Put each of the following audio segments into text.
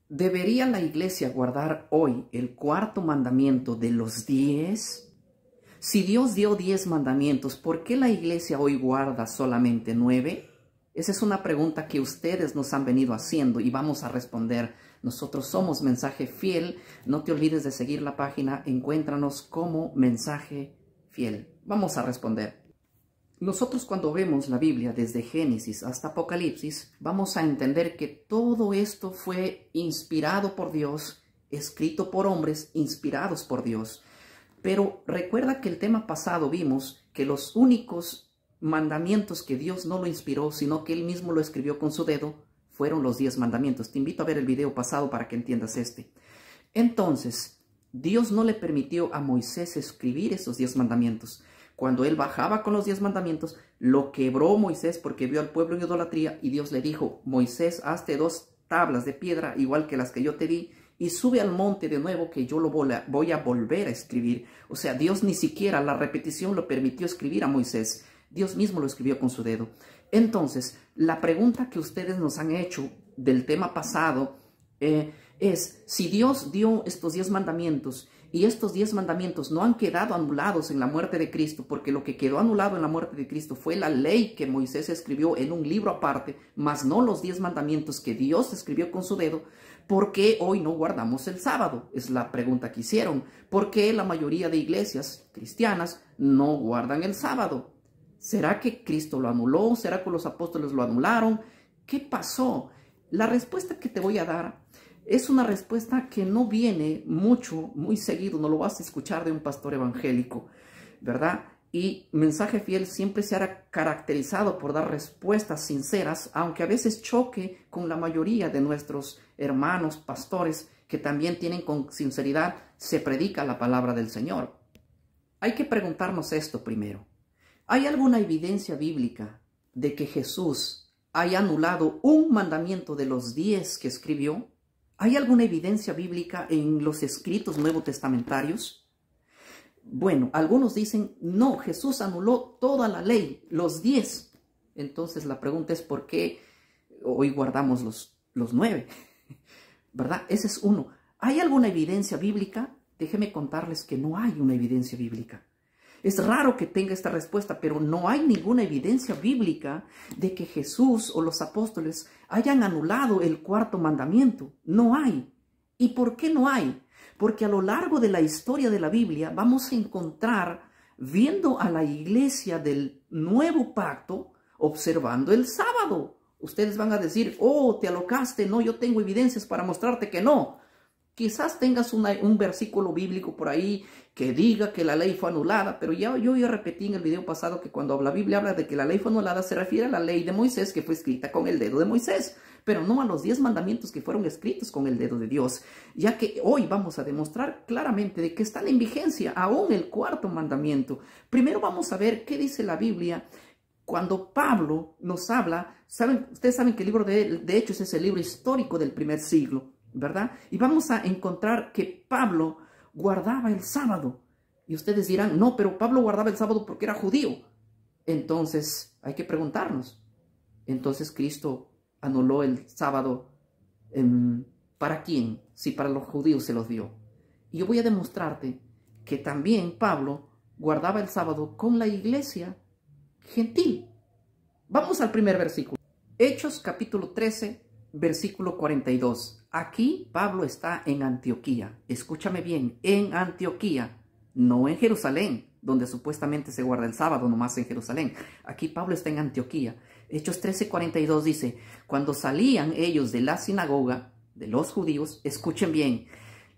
¿Debería la iglesia guardar hoy el cuarto mandamiento de los 10? Si Dios dio 10 mandamientos, ¿por qué la iglesia hoy guarda solamente 9? Esa es una pregunta que ustedes nos han venido haciendo y vamos a responder. Nosotros somos Mensaje Fiel. No te olvides de seguir la página. Encuéntranos como Mensaje Fiel. Vamos a responder. Nosotros cuando vemos la Biblia desde Génesis hasta Apocalipsis, vamos a entender que todo esto fue inspirado por Dios, escrito por hombres inspirados por Dios. Pero recuerda que el tema pasado vimos que los únicos mandamientos que Dios no lo inspiró, sino que Él mismo lo escribió con su dedo, fueron los 10 mandamientos. Te invito a ver el video pasado para que entiendas este. Entonces, Dios no le permitió a Moisés escribir esos 10 mandamientos. Cuando él bajaba con los 10 mandamientos, lo quebró Moisés porque vio al pueblo en idolatría y Dios le dijo: Moisés, hazte 2 tablas de piedra igual que las que yo te di y sube al monte de nuevo que yo lo voy a volver a escribir. O sea, Dios ni siquiera la repetición lo permitió escribir a Moisés. Dios mismo lo escribió con su dedo. Entonces, la pregunta que ustedes nos han hecho del tema pasado es: si Dios dio estos 10 mandamientos y estos 10 mandamientos no han quedado anulados en la muerte de Cristo, porque lo que quedó anulado en la muerte de Cristo fue la ley que Moisés escribió en un libro aparte, más no los 10 mandamientos que Dios escribió con su dedo, ¿por qué hoy no guardamos el sábado? Es la pregunta que hicieron. ¿Por qué la mayoría de iglesias cristianas no guardan el sábado? ¿Será que Cristo lo anuló? ¿Será que los apóstoles lo anularon? ¿Qué pasó? La respuesta que te voy a dar es una respuesta que no viene muy seguido, no lo vas a escuchar de un pastor evangélico, ¿verdad? Y Mensaje Fiel siempre se ha caracterizado por dar respuestas sinceras, aunque a veces choque con la mayoría de nuestros hermanos pastores que también tienen con sinceridad, se predica la palabra del Señor. Hay que preguntarnos esto primero. ¿Hay alguna evidencia bíblica de que Jesús haya anulado un mandamiento de los 10 que escribió? ¿Hay alguna evidencia bíblica en los escritos nuevotestamentarios? Bueno, algunos dicen, no, Jesús anuló toda la ley, los 10. Entonces la pregunta es, ¿por qué hoy guardamos los 9? ¿Verdad? Ese es uno. ¿Hay alguna evidencia bíblica? Déjenme contarles que no hay una evidencia bíblica. Es raro que tenga esta respuesta, pero no hay ninguna evidencia bíblica de que Jesús o los apóstoles hayan anulado el cuarto mandamiento. No hay. ¿Y por qué no hay? Porque a lo largo de la historia de la Biblia vamos a encontrar, viendo a la iglesia del nuevo pacto, observando el sábado. Ustedes van a decir, oh, te alocaste, no, yo tengo evidencias para mostrarte que no. Quizás tengas un versículo bíblico por ahí que diga que la ley fue anulada, pero yo ya repetí en el video pasado que cuando la Biblia habla de que la ley fue anulada se refiere a la ley de Moisés que fue escrita con el dedo de Moisés, pero no a los 10 mandamientos que fueron escritos con el dedo de Dios, ya que hoy vamos a demostrar claramente de que están en vigencia aún el cuarto mandamiento. Primero vamos a ver qué dice la Biblia cuando Pablo nos habla. Ustedes saben que el libro de Hechos es el libro histórico del primer siglo, ¿verdad? Y vamos a encontrar que Pablo guardaba el sábado. Y ustedes dirán, no, pero Pablo guardaba el sábado porque era judío. Entonces, hay que preguntarnos. Entonces, ¿Cristo anuló el sábado para quién? Si para los judíos se los dio. Y yo voy a demostrarte que también Pablo guardaba el sábado con la iglesia gentil. Vamos al primer versículo. Hechos capítulo 13, versículo 42. Aquí Pablo está en Antioquía. Escúchame bien, en Antioquía, no en Jerusalén, donde supuestamente se guarda el sábado, nomás en Jerusalén. Aquí Pablo está en Antioquía. Hechos 13, 42 dice, cuando salían ellos de la sinagoga de los judíos, escuchen bien,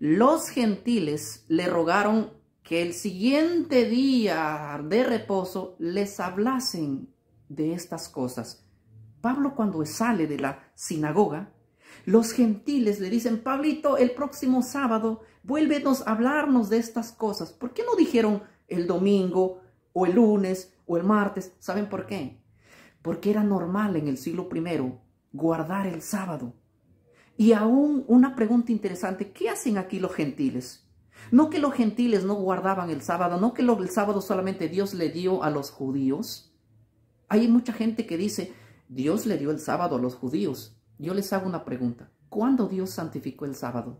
los gentiles le rogaron que el siguiente día de reposo les hablasen de estas cosas. Pablo, cuando sale de la sinagoga, los gentiles le dicen, Pablito, el próximo sábado vuélvenos a hablarnos de estas cosas. ¿Por qué no dijeron el domingo o el lunes o el martes? ¿Saben por qué? Porque era normal en el siglo I guardar el sábado. Y aún una pregunta interesante, ¿qué hacen aquí los gentiles? No que los gentiles no guardaban el sábado, no que el sábado solamente Dios le dio a los judíos. Hay mucha gente que dice, Dios le dio el sábado a los judíos. Yo les hago una pregunta. ¿Cuándo Dios santificó el sábado?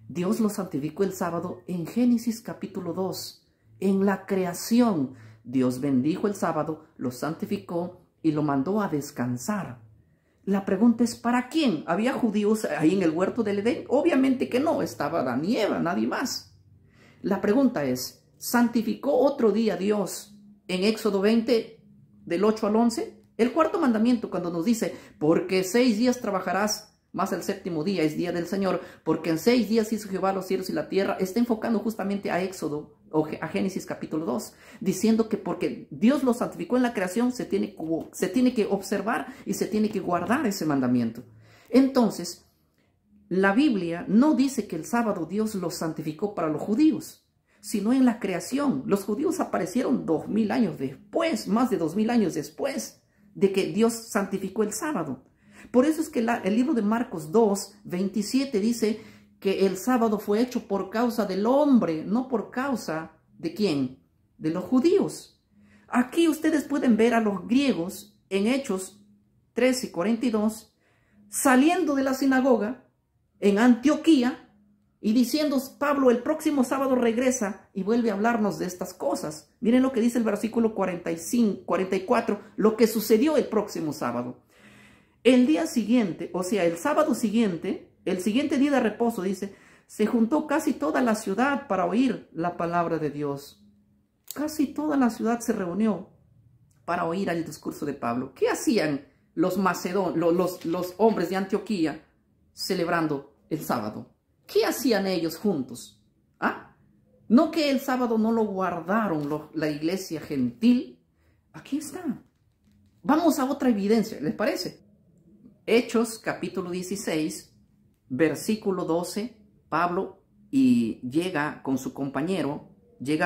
Dios lo santificó el sábado en Génesis capítulo 2. En la creación, Dios bendijo el sábado, lo santificó y lo mandó a descansar. La pregunta es, ¿para quién? ¿Había judíos ahí en el huerto del Edén? Obviamente que no, estaba Adán y Eva, nadie más. La pregunta es, ¿santificó otro día Dios en Éxodo 20, del 8 al 11? El cuarto mandamiento cuando nos dice, porque 6 días trabajarás, más el séptimo día es día del Señor, porque en 6 días hizo Jehová los cielos y la tierra, está enfocando justamente a Éxodo o a Génesis capítulo 2, diciendo que porque Dios lo santificó en la creación, se tiene que observar y se tiene que guardar ese mandamiento. Entonces, la Biblia no dice que el sábado Dios lo santificó para los judíos, sino en la creación. Los judíos aparecieron 2000 años después, más de 2000 años después de que Dios santificó el sábado. Por eso es que el libro de Marcos 2, 27 dice que el sábado fue hecho por causa del hombre, no por causa ¿de quién? De los judíos. Aquí ustedes pueden ver a los griegos en Hechos 13, 42, saliendo de la sinagoga en Antioquía y diciendo, Pablo, el próximo sábado regresa y vuelve a hablarnos de estas cosas. Miren lo que dice el versículo 44, lo que sucedió el próximo sábado. El día siguiente, o sea, el sábado siguiente, el siguiente día de reposo, dice, se juntó casi toda la ciudad para oír la palabra de Dios. Casi toda la ciudad se reunió para oír el discurso de Pablo. ¿Qué hacían los hombres de Antioquía celebrando el sábado? ¿Qué hacían ellos juntos? ¿Ah? No que el sábado no lo guardaron la iglesia gentil. Aquí está. Vamos a otra evidencia, ¿les parece? Hechos capítulo 16, versículo 12, Pablo llega con su compañero,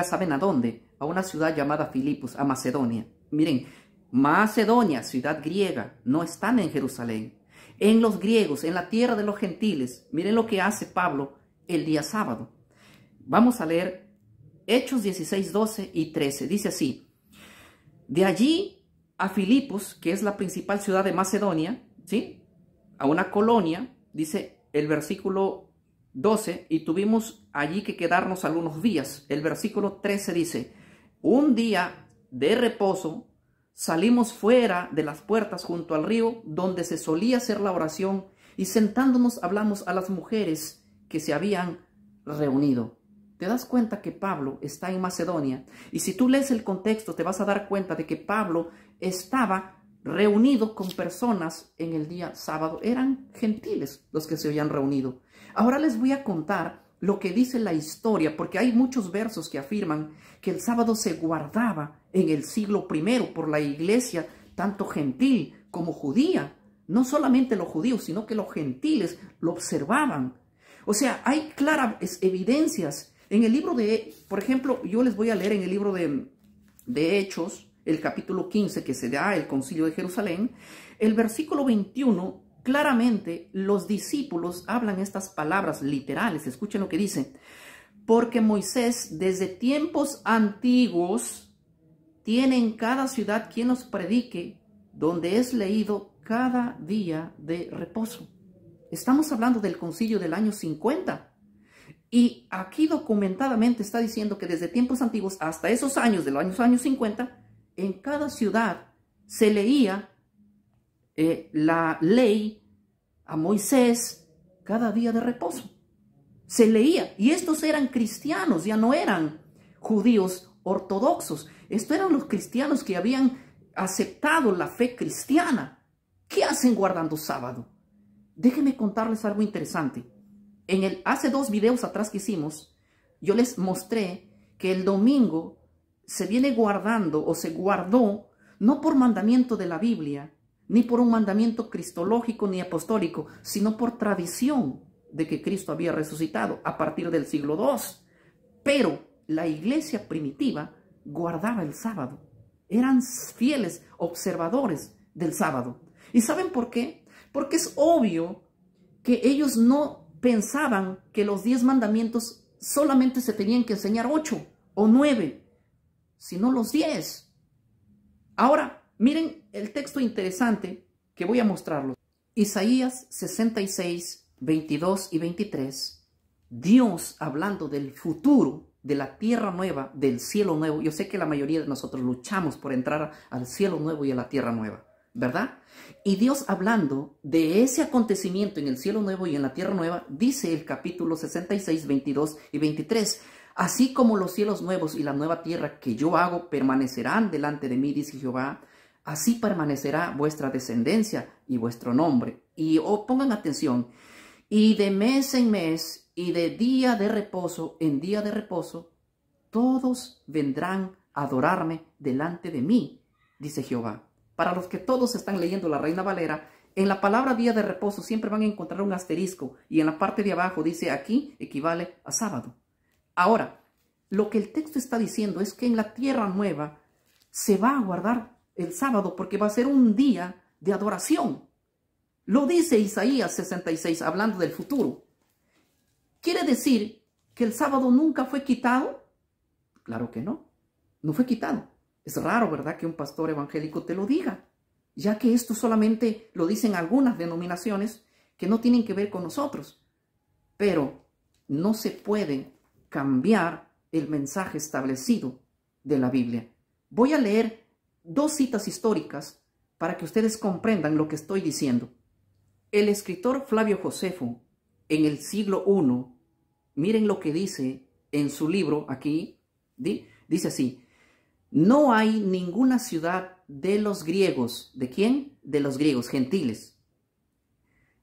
¿saben a dónde? A una ciudad llamada Filipos, a Macedonia. Miren, Macedonia, ciudad griega, no están en Jerusalén. En los griegos, en la tierra de los gentiles, miren lo que hace Pablo el día sábado. Vamos a leer Hechos 16, 12 y 13. Dice así, de allí a Filipos, que es la principal ciudad de Macedonia, ¿sí? A una colonia, dice el versículo 12, y tuvimos allí que quedarnos algunos días. El versículo 13 dice, un día de reposo salimos fuera de las puertas junto al río donde se solía hacer la oración y sentándonos hablamos a las mujeres que se habían reunido. ¿Te das cuenta que Pablo está en Macedonia? Y si tú lees el contexto te vas a dar cuenta de que Pablo estaba reunido con personas en el día sábado. Eran gentiles los que se habían reunido. Ahora les voy a contar lo que dice la historia, porque hay muchos versos que afirman que el sábado se guardaba en el siglo I por la iglesia, tanto gentil como judía. No solamente los judíos, sino que los gentiles lo observaban. O sea, hay claras evidencias. En el libro por ejemplo, yo les voy a leer en el libro de Hechos, el capítulo 15, que se da el concilio de Jerusalén, el versículo 21, claramente los discípulos hablan estas palabras literales. Escuchen lo que dice. Porque Moisés desde tiempos antiguos tiene en cada ciudad quien nos predique, donde es leído cada día de reposo. Estamos hablando del concilio del año 50. Y aquí documentadamente está diciendo que desde tiempos antiguos hasta esos años, de los años 50, en cada ciudad se leía la ley a Moisés cada día de reposo. Se leía. Y estos eran cristianos, ya no eran judíos ortodoxos. Estos eran los cristianos que habían aceptado la fe cristiana. ¿Qué hacen guardando sábado? Déjenme contarles algo interesante. Hace 2 videos atrás que hicimos, yo les mostré que el domingo se viene guardando o se guardó no por mandamiento de la Biblia, ni por un mandamiento cristológico ni apostólico, sino por tradición de que Cristo había resucitado a partir del siglo II. Pero la iglesia primitiva guardaba el sábado. Eran fieles observadores del sábado. ¿Y saben por qué? Porque es obvio que ellos no pensaban que los 10 mandamientos solamente se tenían que enseñar 8 o 9, sino los 10. Ahora, miren el texto interesante que voy a mostrarlos. Isaías 66, 22 y 23, Dios hablando del futuro, de la tierra nueva, del cielo nuevo. Yo sé que la mayoría de nosotros luchamos por entrar al cielo nuevo y a la tierra nueva, ¿verdad? Y Dios hablando de ese acontecimiento en el cielo nuevo y en la tierra nueva, dice el capítulo 66, 22 y 23, así como los cielos nuevos y la nueva tierra que yo hago permanecerán delante de mí, dice Jehová, así permanecerá vuestra descendencia y vuestro nombre. Y pongan atención, y de mes en mes y de día de reposo en día de reposo, todos vendrán a adorarme delante de mí, dice Jehová. Para los que todos están leyendo la Reina Valera, en la palabra día de reposo siempre van a encontrar un asterisco y en la parte de abajo dice aquí equivale a sábado. Ahora, lo que el texto está diciendo es que en la tierra nueva se va a guardar el sábado porque va a ser un día de adoración. Lo dice Isaías 66 hablando del futuro. ¿Quiere decir que el sábado nunca fue quitado? Claro que no, no fue quitado. Es raro, ¿verdad?, que un pastor evangélico te lo diga, ya que esto solamente lo dicen algunas denominaciones que no tienen que ver con nosotros. Pero no se puede cambiar el mensaje establecido de la Biblia. Voy a leer dos citas históricas para que ustedes comprendan lo que estoy diciendo. El escritor Flavio Josefo, en el siglo I, miren lo que dice en su libro aquí, dice así: no hay ninguna ciudad de los griegos, ¿de quién? De los griegos gentiles,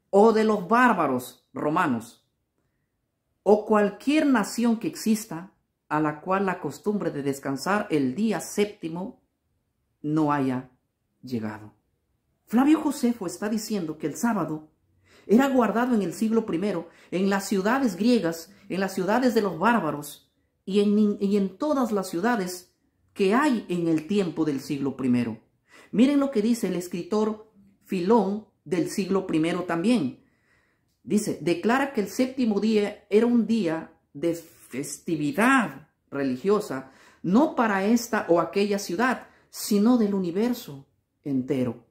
o de los bárbaros romanos, o cualquier nación que exista a la cual la costumbre de descansar el día séptimo no haya llegado. Flavio Josefo está diciendo que el sábado era guardado en el siglo I, en las ciudades griegas, en las ciudades de los bárbaros y en todas las ciudades que hay en el tiempo del siglo I. Miren lo que dice el escritor Filón del siglo I también. Dice, declara que el séptimo día era un día de festividad religiosa, no para esta o aquella ciudad, sino del universo entero.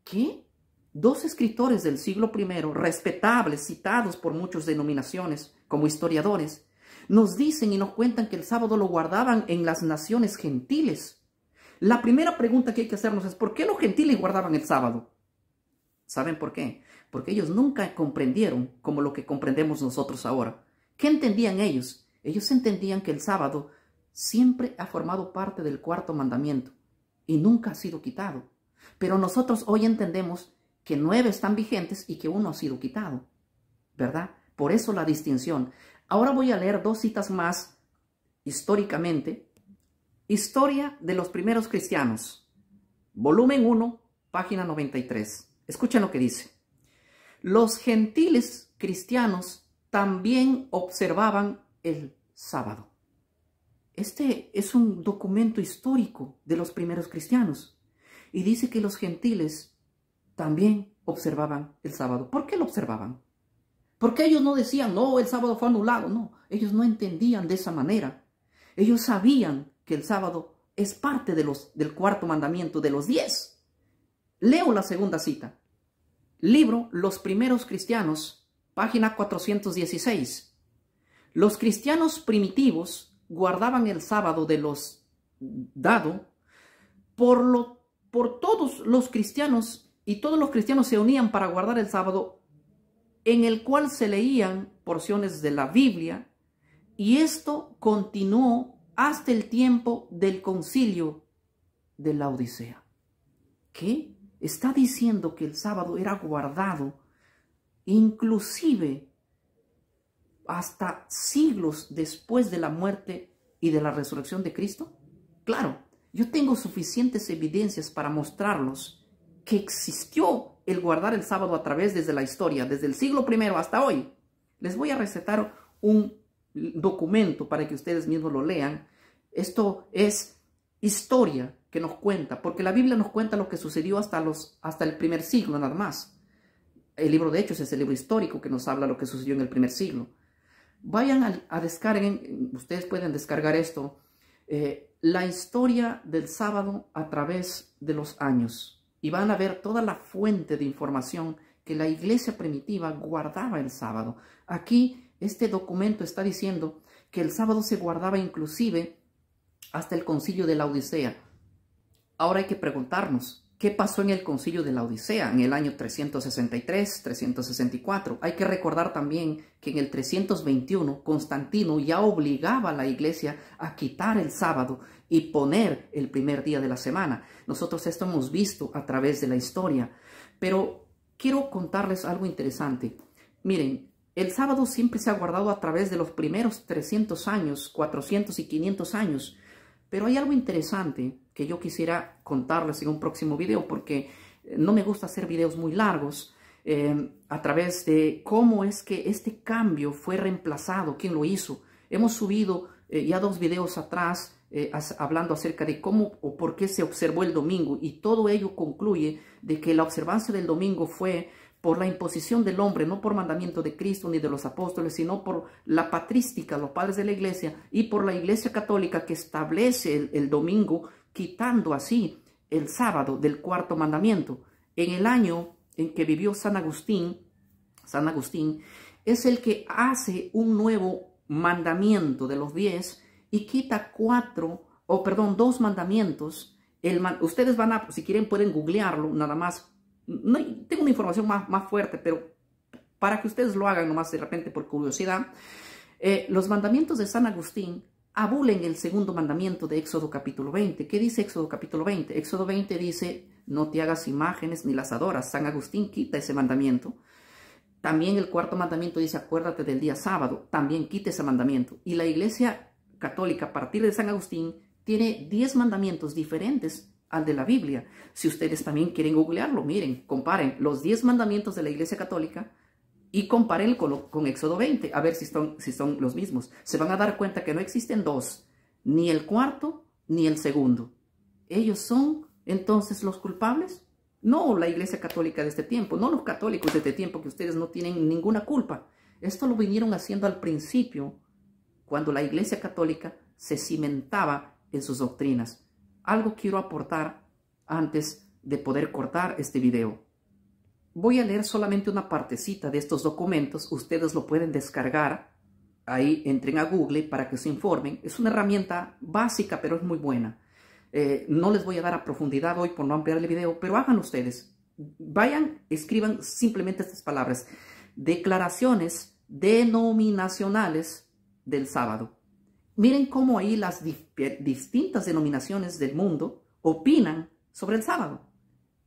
¿Qué? Dos escritores del siglo I, respetables, citados por muchas denominaciones como historiadores, nos dicen y nos cuentan que el sábado lo guardaban en las naciones gentiles. La primera pregunta que hay que hacernos es, ¿por qué los gentiles guardaban el sábado? ¿Saben por qué? Porque ellos nunca comprendieron como lo que comprendemos nosotros ahora. ¿Qué entendían ellos? Ellos entendían que el sábado siempre ha formado parte del cuarto mandamiento y nunca ha sido quitado. Pero nosotros hoy entendemos que 9 están vigentes y que 1 ha sido quitado, ¿verdad? Por eso la distinción. Ahora voy a leer dos citas más históricamente. Historia de los primeros cristianos, volumen 1, página 93. Escuchen lo que dice. Los gentiles cristianos también observaban el sábado. Este es un documento histórico de los primeros cristianos. Y dice que los gentiles también observaban el sábado. ¿Por qué lo observaban? Porque ellos no decían, no, el sábado fue anulado. No, ellos no entendían de esa manera. Ellos sabían que el sábado es parte del cuarto mandamiento de los 10. Leo la segunda cita. Libro Los primeros cristianos, página 416. Los cristianos primitivos guardaban el sábado de los dado por todos los cristianos, y todos los cristianos se unían para guardar el sábado, en el cual se leían porciones de la Biblia, y esto continuó hasta el tiempo del concilio de la Odisea. ¿Qué? Está diciendo que el sábado era guardado inclusive hasta siglos después de la muerte y de la resurrección de Cristo. Claro, yo tengo suficientes evidencias para mostrarlos que existió el guardar el sábado a través desde la historia, desde el siglo I hasta hoy. Les voy a recetar un documento para que ustedes mismos lo lean. Esto es historia que nos cuenta, porque la Biblia nos cuenta lo que sucedió hasta el primer siglo nada más. El libro de Hechos es el libro histórico que nos habla lo que sucedió en el primer siglo. Vayan a descarguen, ustedes pueden descargar esto, la historia del sábado a través de los años, y van a ver toda la fuente de información que la iglesia primitiva guardaba el sábado. Aquí este documento está diciendo que el sábado se guardaba inclusive hasta el concilio de la Odisea. Ahora hay que preguntarnos, ¿qué pasó en el concilio de la Odisea en el año 363, 364? Hay que recordar también que en el 321 Constantino ya obligaba a la iglesia a quitar el sábado y poner el primer día de la semana. Nosotros esto hemos visto a través de la historia, pero quiero contarles algo interesante. Miren, el sábado siempre se ha guardado a través de los primeros 300 años, 400 y 500 años, pero hay algo interesante que yo quisiera contarles en un próximo video, porque no me gusta hacer videos muy largos, a través de cómo es que este cambio fue reemplazado, quién lo hizo. Hemos subido ya 2 videos atrás hablando acerca de cómo o por qué se observó el domingo, y todo ello concluye de que la observancia del domingo fue por la imposición del hombre, no por mandamiento de Cristo ni de los apóstoles, sino por la patrística, los padres de la iglesia, y por la iglesia católica, que establece el domingo, quitando así el sábado del 4º mandamiento. En el año en que vivió San Agustín es el que hace un nuevo mandamiento de los 10 y quita 2 mandamientos. Ustedes van a, si quieren pueden googlearlo, nada más. No, tengo una información más fuerte, pero para que ustedes lo hagan nomás de repente por curiosidad. Los mandamientos de San Agustín abulen el 2º mandamiento de Éxodo capítulo 20. ¿Qué dice Éxodo capítulo 20? Éxodo 20 dice, no te hagas imágenes ni las adoras. San Agustín quita ese mandamiento. También el 4º mandamiento dice, acuérdate del día sábado. También quita ese mandamiento. Y la iglesia católica, a partir de San Agustín, tiene 10 mandamientos diferentes al de la Biblia. Si ustedes también quieren googlearlo, miren, comparen los 10 mandamientos de la iglesia católica y comparen con Éxodo 20, a ver si son los mismos. Se van a dar cuenta que no existen 2, ni el 4º ni el 2º. ¿Ellos son entonces los culpables? No la iglesia católica de este tiempo, no los católicos de este tiempo, que ustedes no tienen ninguna culpa. Esto lo vinieron haciendo al principio, cuando la iglesia católica se cimentaba en sus doctrinas. Algo quiero aportar antes de poder cortar este video. Voy a leer solamente una partecita de estos documentos. Ustedes lo pueden descargar. Ahí entren a Google para que se informen. Es una herramienta básica, pero es muy buena. No les voy a dar a profundidad hoy por no ampliar el video, pero háganlo ustedes. Vayan, escriban simplemente estas palabras. Declaraciones denominacionales del sábado. Miren cómo ahí las distintas denominaciones del mundo opinan sobre el sábado.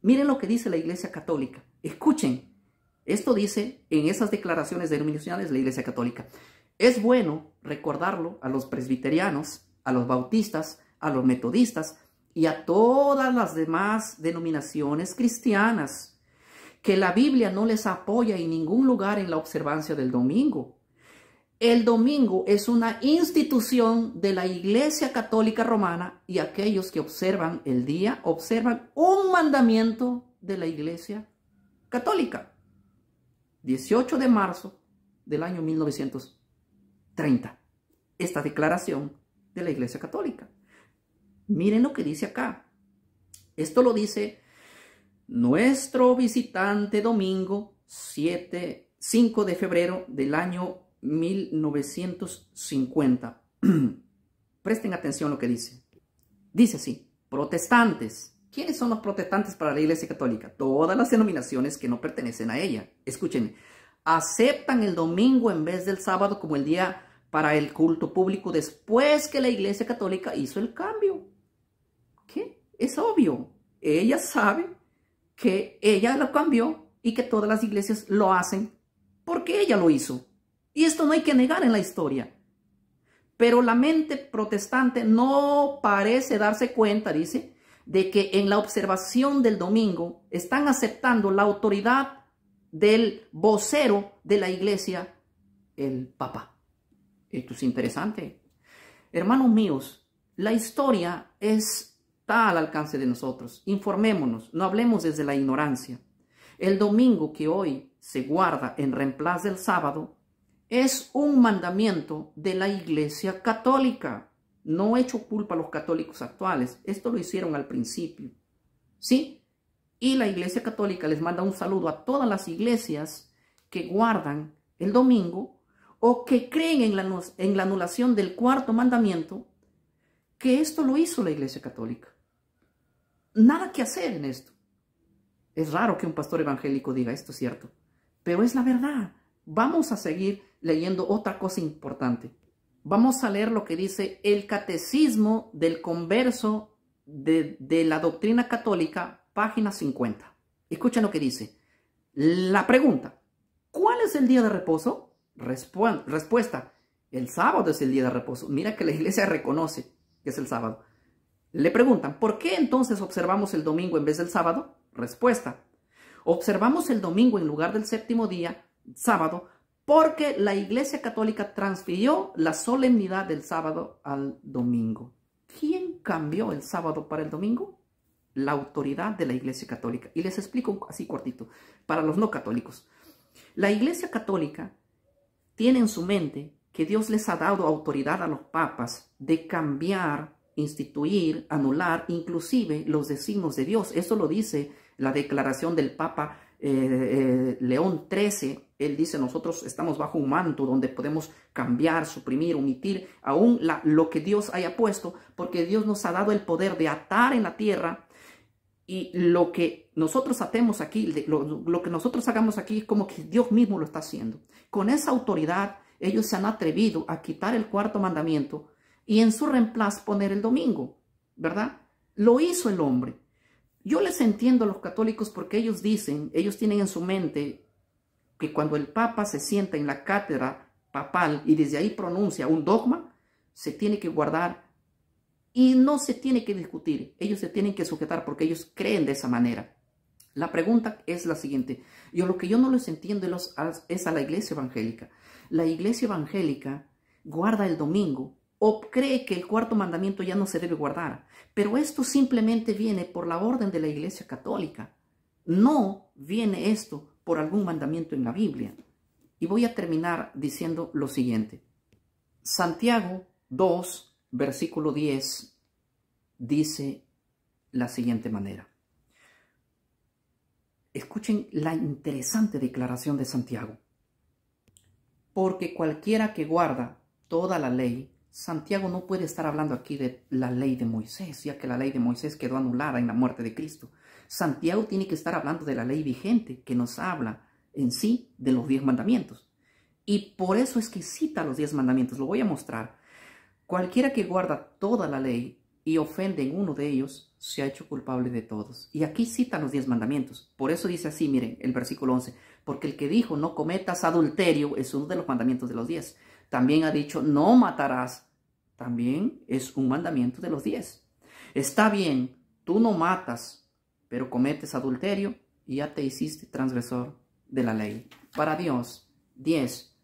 Miren lo que dice la Iglesia Católica. Escuchen. Esto dice en esas declaraciones denominacionales de la Iglesia Católica. Es bueno recordarlo a los presbiterianos, a los bautistas, a los metodistas y a todas las demás denominaciones cristianas, que la Biblia no les apoya en ningún lugar en la observancia del domingo. El domingo es una institución de la Iglesia Católica Romana, y aquellos que observan el día observan un mandamiento de la Iglesia Católica. 18 de marzo del año 1930. Esta declaración de la Iglesia Católica. Miren lo que dice acá. Esto lo dice nuestro visitante domingo 5 de febrero del año 1950. Presten atención a lo que dice. Dice así: protestantes. ¿Quiénes son los protestantes para la Iglesia Católica? Todas las denominaciones que no pertenecen a ella. Escuchen, aceptan el domingo en vez del sábado como el día para el culto público después que la Iglesia Católica hizo el cambio. ¿Qué? Es obvio. Ella sabe que ella lo cambió y que todas las iglesias lo hacen porque ella lo hizo. Y esto no hay que negar en la historia. Pero la mente protestante no parece darse cuenta, dice, de que en la observación del domingo están aceptando la autoridad del vocero de la iglesia, el Papa. Esto es interesante. Hermanos míos, la historia está al alcance de nosotros. Informémonos, no hablemos desde la ignorancia. El domingo que hoy se guarda en reemplazo del sábado es un mandamiento de la Iglesia Católica. No echo culpa a los católicos actuales. Esto lo hicieron al principio. ¿Sí? Y la Iglesia Católica les manda un saludo a todas las iglesias que guardan el domingo o que creen en la anulación del cuarto mandamiento, que esto lo hizo la Iglesia Católica. Nada que hacer en esto. Es raro que un pastor evangélico diga esto, es cierto, pero es la verdad. Vamos a seguir leyendo otra cosa importante. Vamos a leer lo que dice el Catecismo del Converso de la Doctrina Católica, página 50. Escuchen lo que dice. La pregunta: ¿cuál es el día de reposo? Respuesta: el sábado es el día de reposo. Mira que la iglesia reconoce que es el sábado. Le preguntan: ¿por qué entonces observamos el domingo en vez del sábado? Respuesta: observamos el domingo en lugar del séptimo día, sábado, porque la Iglesia Católica transfirió la solemnidad del sábado al domingo. ¿Quién cambió el sábado para el domingo? La autoridad de la Iglesia Católica. Y les explico así cortito, para los no católicos. La Iglesia Católica tiene en su mente que Dios les ha dado autoridad a los papas de cambiar, instituir, anular, inclusive los designios de Dios. Eso lo dice la declaración del Papa León XIII. Él dice: nosotros estamos bajo un manto donde podemos cambiar, suprimir, omitir aún lo que Dios haya puesto, porque Dios nos ha dado el poder de atar en la tierra, y lo que nosotros atemos aquí, lo que nosotros hagamos aquí, es como que Dios mismo lo está haciendo. Con esa autoridad ellos se han atrevido a quitar el cuarto mandamiento y en su reemplazo poner el domingo, ¿verdad? Lo hizo el hombre. Yo les entiendo a los católicos porque ellos tienen en su mente que cuando el Papa se sienta en la cátedra papal y desde ahí pronuncia un dogma, se tiene que guardar y no se tiene que discutir. Ellos se tienen que sujetar porque ellos creen de esa manera. La pregunta es la siguiente. Lo que yo no les entiendo es a la iglesia evangélica. La iglesia evangélica guarda el domingo o cree que el cuarto mandamiento ya no se debe guardar. Pero esto simplemente viene por la orden de la Iglesia Católica. No viene esto por algún mandamiento en la Biblia. Y voy a terminar diciendo lo siguiente. Santiago 2, versículo 10, dice la siguiente manera. Escuchen la interesante declaración de Santiago. Porque cualquiera que guarda toda la ley. Santiago no puede estar hablando aquí de la ley de Moisés, ya que la ley de Moisés quedó anulada en la muerte de Cristo. Santiago tiene que estar hablando de la ley vigente, que nos habla en sí de los 10 mandamientos. Y por eso es que cita los 10 mandamientos. Lo voy a mostrar. Cualquiera que guarda toda la ley y ofende en uno de ellos, se ha hecho culpable de todos. Y aquí cita los 10 mandamientos. Por eso dice así, miren, el versículo 11. Porque el que dijo, no cometas adulterio, es uno de los mandamientos de los 10. También ha dicho, no matarás. También es un mandamiento de los 10. Está bien, tú no matas, pero cometes adulterio y ya te hiciste transgresor de la ley. Para Dios, 10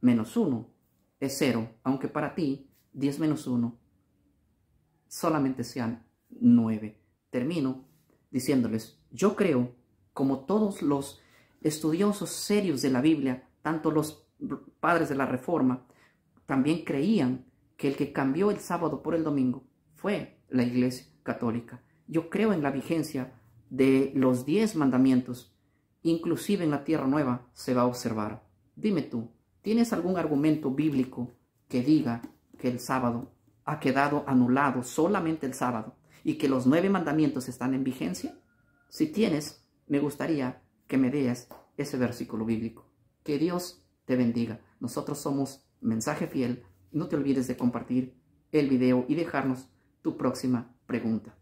menos 1 es 0, aunque para ti 10 menos 1 solamente sean 9. Termino diciéndoles, yo creo, como todos los estudiosos serios de la Biblia, tanto los padres de la Reforma, también creían que el que cambió el sábado por el domingo fue la Iglesia Católica. Yo creo en la vigencia de los 10 mandamientos, inclusive en la Tierra Nueva se va a observar. Dime tú, ¿tienes algún argumento bíblico que diga que el sábado ha quedado anulado, solamente el sábado, y que los 9 mandamientos están en vigencia? Si tienes, me gustaría que me des ese versículo bíblico. Que Dios te bendiga. Nosotros somos Mensaje Fiel. No te olvides de compartir el video y dejarnos tu próxima pregunta.